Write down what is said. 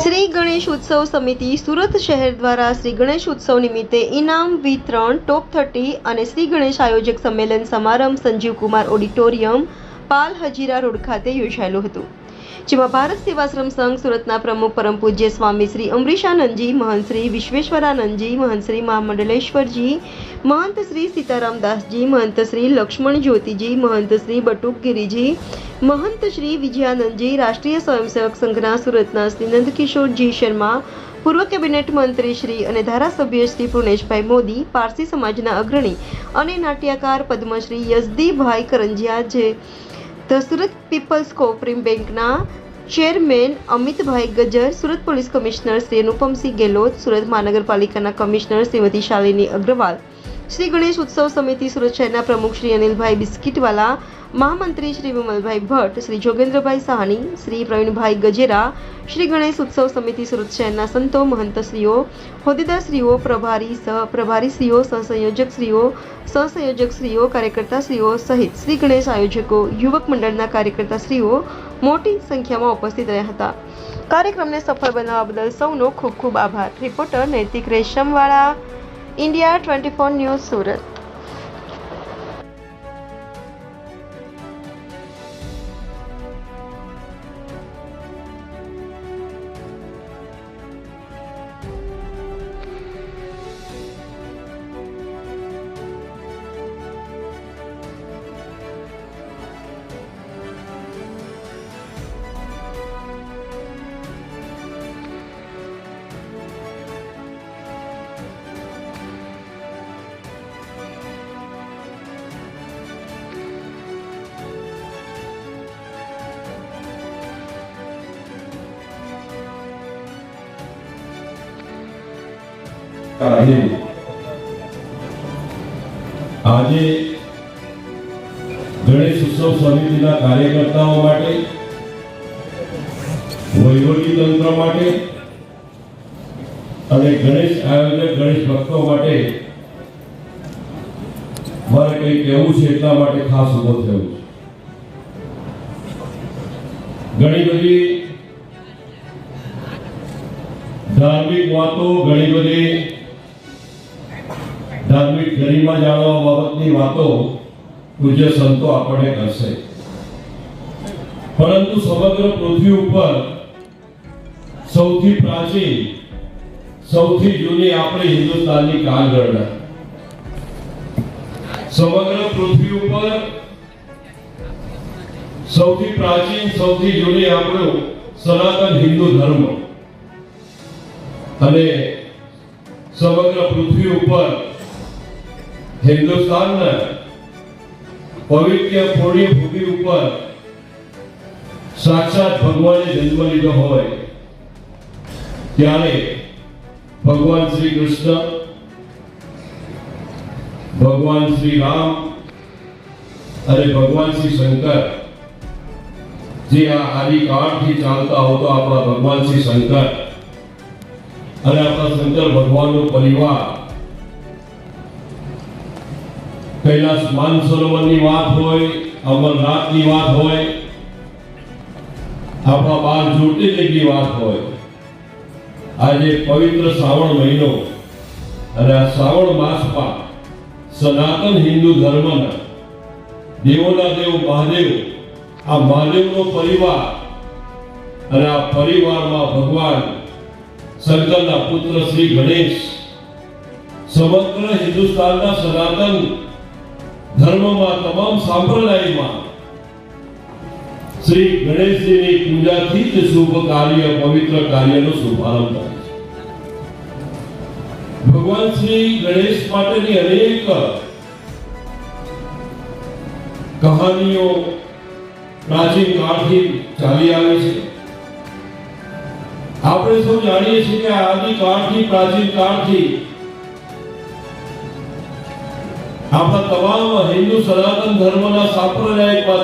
શ્રી ગણેશ ઉત્સવ સમિતિ સુરત શહેર દ્વારા શ્રી ગણેશ ઉત્સવ નિમિત્તે ઇનામ વિતરણ ટોપ 30 અને શ્રી ગણેશ આયોજક સંમેલન સમારંભ સંજીવ કુમાર ઓડિટોરિયમ પાલ હજીરા રોડ ખાતે યોજાયેલું હતું, જેમાં ભારત સેવાશ્રમ સંઘ સુરતના પ્રમુખ પરમ પૂજ્ય સ્વામી શ્રી અમરીશાનંદજી, મહંત શ્રી વિશ્વેશ્વરાનંદજી, મહંત શ્રી મહામંડલેશ્વરજી, મહંત શ્રી સીતારામદાસજી, મહંત શ્રી લક્ષ્મણ જ્યોતિજી, મહંત શ્રી બટુકગીરીજી, મહંત શ્રી વિજયાનંદજી, રાષ્ટ્રીય સ્વયંસેવક સંઘના સુરતના શ્રી નંદકિશોરજી શર્મા, પૂર્વ કેબિનેટ મંત્રી શ્રી અને ધારાસભ્ય શ્રી પુનેશભાઈ મોદી, પારસી સમાજના અગ્રણી અને નાટ્યકાર પદ્મશ્રી યઝદીભાઈ કરંજિયા, જે ધ સુરત પીપલ્સ કોઓપરેટિવ બેંકના chairman Amitbhai Gajar, Surat police commissioner Shri Anupamsinh Gehlot, Surat મહાનગરપાલિકાના કમિશનર શ્રીમતી શાલિની અગ્રવાલ, શ્રી ગણેશ ઉત્સવ સમિતિ સુરત શહેરના પ્રમુખ શ્રી અનિલભાઈ બિસ્કીટવાલા, મહામંત્રી શ્રી વિમલભાઈ ભટ્ટ, શ્રી જોગેન્દ્રભાઈ સાહની, શ્રી પ્રવીણભાઈ ગજેરા, શ્રી ગણેશ ઉત્સવ સમિતિ સુરત શહેરના સંતો, મહંતશ્રીઓ, હોદ્દેદારશ્રીઓ, પ્રભારી, સહપ્રભારીશ્રીઓ, સહસંયોજકશ્રીઓ, કાર્યકર્તાશ્રીઓ સહિત શ્રી ગણેશ આયોજકો, યુવક મંડળના કાર્યકર્તાશ્રીઓ મોટી સંખ્યામાં ઉપસ્થિત રહ્યા હતા. કાર્યક્રમને સફળ બનાવવા બદલ સૌનો ખૂબ ખૂબ આભાર. રિપોર્ટર નૈતિક રેશમવાળા, ઇન્ડિયા 24 ન્યૂઝ, સુરત. આજે ગણેશ ઉત્સવ સમિતિના કાર્યકર્તાઓ માટે, વહીવટી તંત્ર માટે અને ગણેશ આયોજક, ગણેશ ભક્તો માટે મારે કંઈ કહેવું છે એટલા માટે ખાસ ઉભો થયો છું. ઘણી બધી ધાર્મિક વાતો, ઘણી બધી ધાર્મિક ગરિમા જાળવવા બાબતની વાતો પૂજ્ય સંતો આપણને કરશે, પરંતુ સમગ્ર પૃથ્વી ઉપર સૌથી પ્રાચીન, સૌથી જૂની આપણી હિન્દુસ્તાનની કાળગણના, સમગ્ર પૃથ્વી ઉપર સૌથી પ્રાચીન, સૌથી જૂની આપણું સનાતન હિન્દુ ધર્મ અને સમગ્ર પૃથ્વી ઉપર હિન્દુસ્તાનના પવિત્ર પુણ્ય ભૂમિ ઉપર સાક્ષાત ભગવાને જન્મ લીધો હોય ત્યારે ભગવાન શ્રી કૃષ્ણ, ભગવાન શ્રી રામ અને ભગવાન શ્રી શંકર, જે આ આદિકાળથી ચાલતા આવતો આપણા ભગવાન શ્રી શંકર અને આપણા શંકર ભગવાનનો પરિવાર, કૈલાસ માનસરોવરની વાત હોય, અમરનાથની વાત હોય, આપણા 12 જ્યોતિર્લિંગની વાત હોય, આજે પવિત્ર શ્રાવણ મહિનો અને આ શ્રાવણ માસમાં સનાતન હિન્દુ ધર્મના દેવોના દેવ મહાદેવ, આ મહાદેવનો પરિવાર અને આ પરિવારમાં ભગવાન શંકરના પુત્ર શ્રી ગણેશ સમગ્ર હિન્દુસ્તાનના સનાતન ધર્મમાં, તમામ સંપ્રદાયમાં શ્રી ગણેશજીની પૂજાથી જ શુભ કાર્ય, પવિત્ર કાર્યનો શુભારંભ થાય છે. ભગવાન શ્રી ગણેશ માટેની અનેક કહાનીઓ પ્રાચીન કાળથી ચાલી આવે છે. આપણે સૌ જાણીએ છીએ કે આદિકાળથી, પ્રાચીન કાળથી આપણા તમામ હિન્દુ સનાતન ધર્મના સાંપ્રદાયિકમાં